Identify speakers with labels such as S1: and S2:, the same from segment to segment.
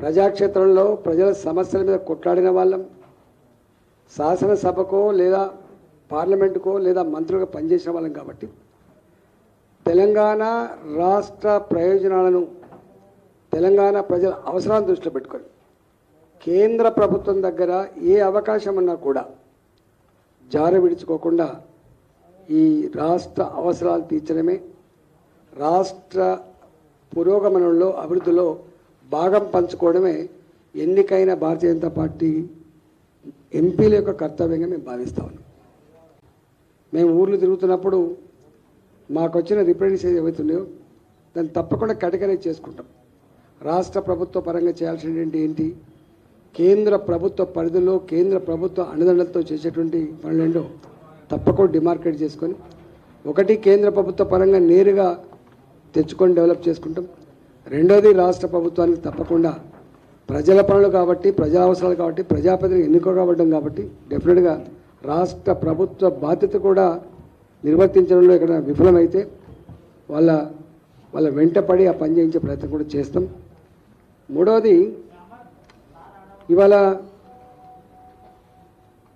S1: ప్రజాక్షేత్రంలో ప్రజల సమస్యల మీద కొట్లాడిన వాళ్ళం, శాసనసభకో లేదా పార్లమెంటుకో లేదా మంత్రులుగా పనిచేసిన వాళ్ళం. కాబట్టి తెలంగాణ రాష్ట్ర ప్రయోజనాలను, తెలంగాణ ప్రజల అవసరాలను దృష్టిలో పెట్టుకొని కేంద్ర ప్రభుత్వం దగ్గర ఏ అవకాశం ఉన్నా కూడా జార విడుచుకోకుండా ఈ రాష్ట్ర అవసరాలు తీర్చడమే, రాష్ట్ర పురోగమనంలో అభివృద్ధిలో భాగం పంచుకోవడమే ఎన్నికైన భారతీయ జనతా పార్టీ ఎంపీల యొక్క కర్తవ్యంగా మేము భావిస్తా ఉన్నాం. మేము ఊర్లు తిరుగుతున్నప్పుడు మాకు వచ్చిన రిప్రజెంటేషన్ ఏవైతున్నాయో దాన్ని తప్పకుండా కేటగరైజ్ చేసుకుంటాం. రాష్ట్ర ప్రభుత్వ పరంగా చేయాల్సినటువంటి ఏంటి, కేంద్ర ప్రభుత్వ పరిధిలో కేంద్ర ప్రభుత్వ అండదండలతో చేసేటువంటి పనులేంటో తప్పకుండా డిమార్కేట్ చేసుకొని, ఒకటి కేంద్ర ప్రభుత్వ పరంగా నేరుగా తెచ్చుకొని డెవలప్ చేసుకుంటాం. రెండోది రాష్ట్ర ప్రభుత్వానికి తప్పకుండా ప్రజల పనులు కాబట్టి, ప్రజా అవసరాలు కాబట్టి, ప్రజాప్రతినిధులు ఎన్నుకోబడ్డం కాబట్టి డెఫినెట్గా రాష్ట్ర ప్రభుత్వ బాధ్యత కూడా నిర్వర్తించడంలో ఎక్కడ విఫలమైతే వాళ్ళ వెంటపడి ఆ పని చేయించే ప్రయత్నం కూడా చేస్తాం. మూడవది, ఇవాళ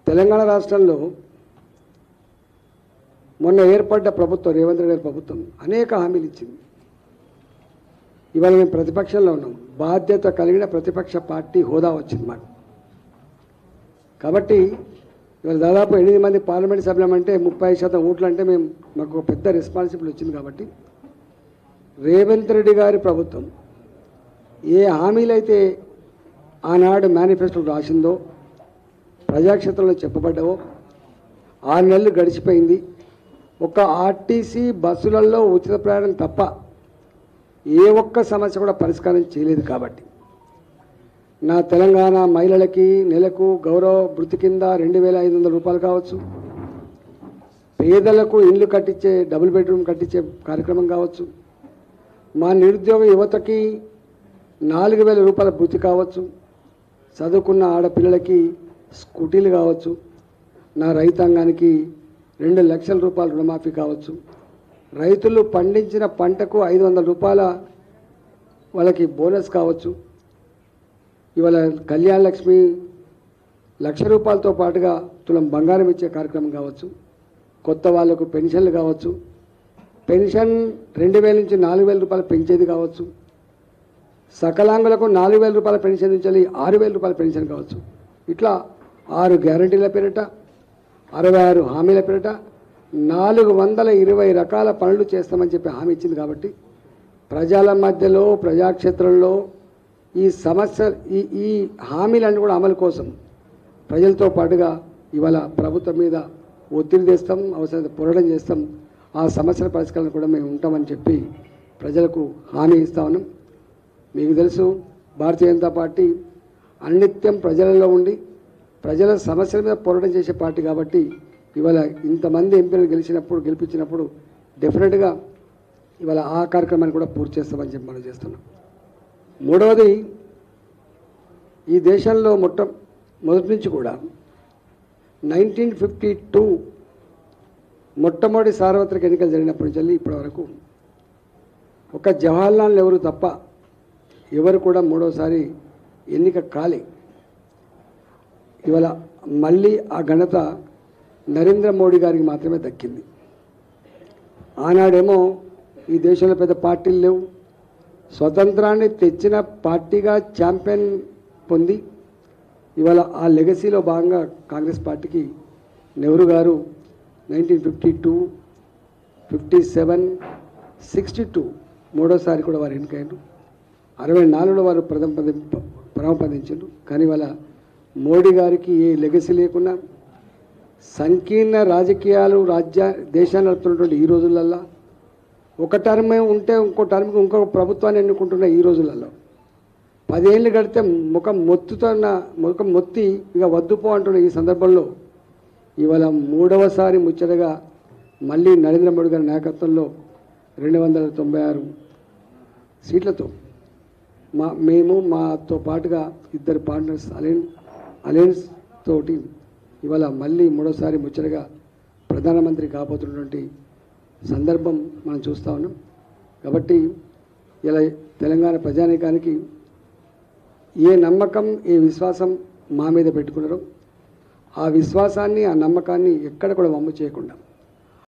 S1: తెలంగాణ రాష్ట్రంలో మొన్న ఏర్పడ్డ ప్రభుత్వం, రేవంత్ రెడ్డి గారి ప్రభుత్వం అనేక హామీలు ఇచ్చింది. ఇవాళ మేము ప్రతిపక్షంలో ఉన్నాం, బాధ్యత కలిగిన ప్రతిపక్ష పార్టీ హోదా వచ్చింది మాకు. కాబట్టి ఇవాళ దాదాపు 8 మంది పార్లమెంట్ సభ్యులమంటే 30% ఓట్లు అంటే మాకు పెద్ద రెస్పాన్సిబిలిటీ వచ్చింది. కాబట్టి రేవంత్ రెడ్డి గారి ప్రభుత్వం ఏ హామీలైతే ఆనాడు మేనిఫెస్టోలో రాసిందో, ప్రజాక్షేత్రంలో చెప్పబడ్డావో, 6 నెలలు గడిచిపోయింది. ఒక ఆర్టీసీ బస్సులలో ఉచిత ప్రయాణం తప్ప ఏ ఒక్క సమస్య కూడా పరిష్కారం చేయలేదు. కాబట్టి నా తెలంగాణ మహిళలకి నెలకు గౌరవ భృతి కింద 2500 రూపాయలు కావచ్చు, పేదలకు ఇల్లు కట్టించే డబుల్ బెడ్రూమ్ కట్టించే కార్యక్రమం కావచ్చు, మా నిరుద్యోగ యువతకి 4000 రూపాయల భృతి కావచ్చు, చదువుకున్న ఆడపిల్లలకి స్కూటీలు కావచ్చు, నా రైతాంగానికి 2 లక్షల రూపాయల రుణమాఫీ కావచ్చు, రైతులు పండించిన పంటకు 500 రూపాయల వాళ్ళకి బోనస్ కావచ్చు, ఇవాళ కళ్యాణ లక్ష్మి 1,00,000 రూపాయలతో పాటుగా తులం బంగారం ఇచ్చే కార్యక్రమం కావచ్చు, కొత్త వాళ్లకు పెన్షన్లు కావచ్చు, పెన్షన్ 2000 నుంచి 4000 రూపాయలు పెంచేది కావచ్చు, సకలాంగులకు 4000 రూపాయల పెన్షన్ నుంచి 6000 రూపాయల పెన్షన్ కావచ్చు. ఇట్లా 6 గ్యారంటీల పేరిట, 66 హామీల పేరిట 420 రకాల పనులు చేస్తామని చెప్పి హామీ ఇచ్చింది. కాబట్టి ప్రజల మధ్యలో, ప్రజాక్షేత్రంలో ఈ సమస్య ఈ హామీలన్నీ కూడా అమలు కోసం ప్రజలతో పాటుగా ఇవాళ ప్రభుత్వం మీద ఒత్తిడి తెస్తాం, అవసరమైతే పోరాటం చేస్తాం. ఆ సమస్యల పరిష్కారం కూడా మేము ఉంటామని చెప్పి ప్రజలకు హామీ ఇస్తా ఉన్నాం. మీకు తెలుసు, భారతీయ జనతా పార్టీ అనిత్యం ప్రజలలో ఉండి ప్రజల సమస్యల మీద పోరాటం చేసే పార్టీ. కాబట్టి ఇవాళ ఇంతమంది ఎంపీలు గెలిపించినప్పుడు డెఫినెట్గా ఇవాళ ఆ కార్యక్రమాన్ని కూడా పూర్తి చేస్తామని చెప్పి మనం చేస్తున్నాం. మూడవది, ఈ దేశంలో మొదటి నుంచి కూడా 1952 మొట్టమొదటి సార్వత్రిక ఎన్నికలు జరిగినప్పటి నుంచి ఇప్పటి వరకు ఒక జవహర్లాల్ నెహ్రూ తప్ప ఎవరు కూడా మూడోసారి ఎన్నిక కాలే. ఇవాళ మళ్ళీ ఆ ఘనత నరేంద్ర మోడీ గారికి మాత్రమే దక్కింది. ఆనాడేమో ఈ దేశంలో పెద్ద పార్టీలు లేవు, స్వతంత్రాన్ని తెచ్చిన పార్టీగా ఛాంపియన్ పొంది ఇవాళ ఆ లెగసీలో భాగంగా కాంగ్రెస్ పార్టీకి నెహ్రూ గారు 1952, 57, 62 మూడోసారి కూడా వారు ఎన్నికయ్యారు. 64లో వారు పరమపదించారు. కానీ ఇవాళ మోడీ గారికి ఏ లెగసీ లేకుండా సంకీర్ణ రాజకీయాలు దేశాన్ని నడుపుతున్నటువంటి ఈ రోజులల్లో ఒక టర్మే ఉంటే ఇంకో ఇంకొక ప్రభుత్వాన్ని ఎన్నుకుంటున్న ఈ రోజులలో 10 ఏళ్ళు గడితే ముఖం మొత్తి ఇక వద్దుపో అంటున్న ఈ సందర్భంలో ఇవాళ మూడవసారి ముచ్చటగా మళ్ళీ నరేంద్ర మోడీ గారి నాయకత్వంలో 296 సీట్లతో మేము మాతో పాటుగా 2 పార్ట్నర్స్ అలయన్స్ తోటి ఇవాళ మళ్ళీ మూడోసారి ముచ్చటగా ప్రధానమంత్రి కాబోతున్నటువంటి సందర్భం మనం చూస్తూ ఉన్నాం. కాబట్టి ఇలా తెలంగాణ ప్రజానీకానికి ఏ నమ్మకం ఏ విశ్వాసం మా మీద పెట్టుకున్నారో ఆ విశ్వాసాన్ని ఆ నమ్మకాన్ని ఎక్కడ కూడా వమ్ము చేయకుండా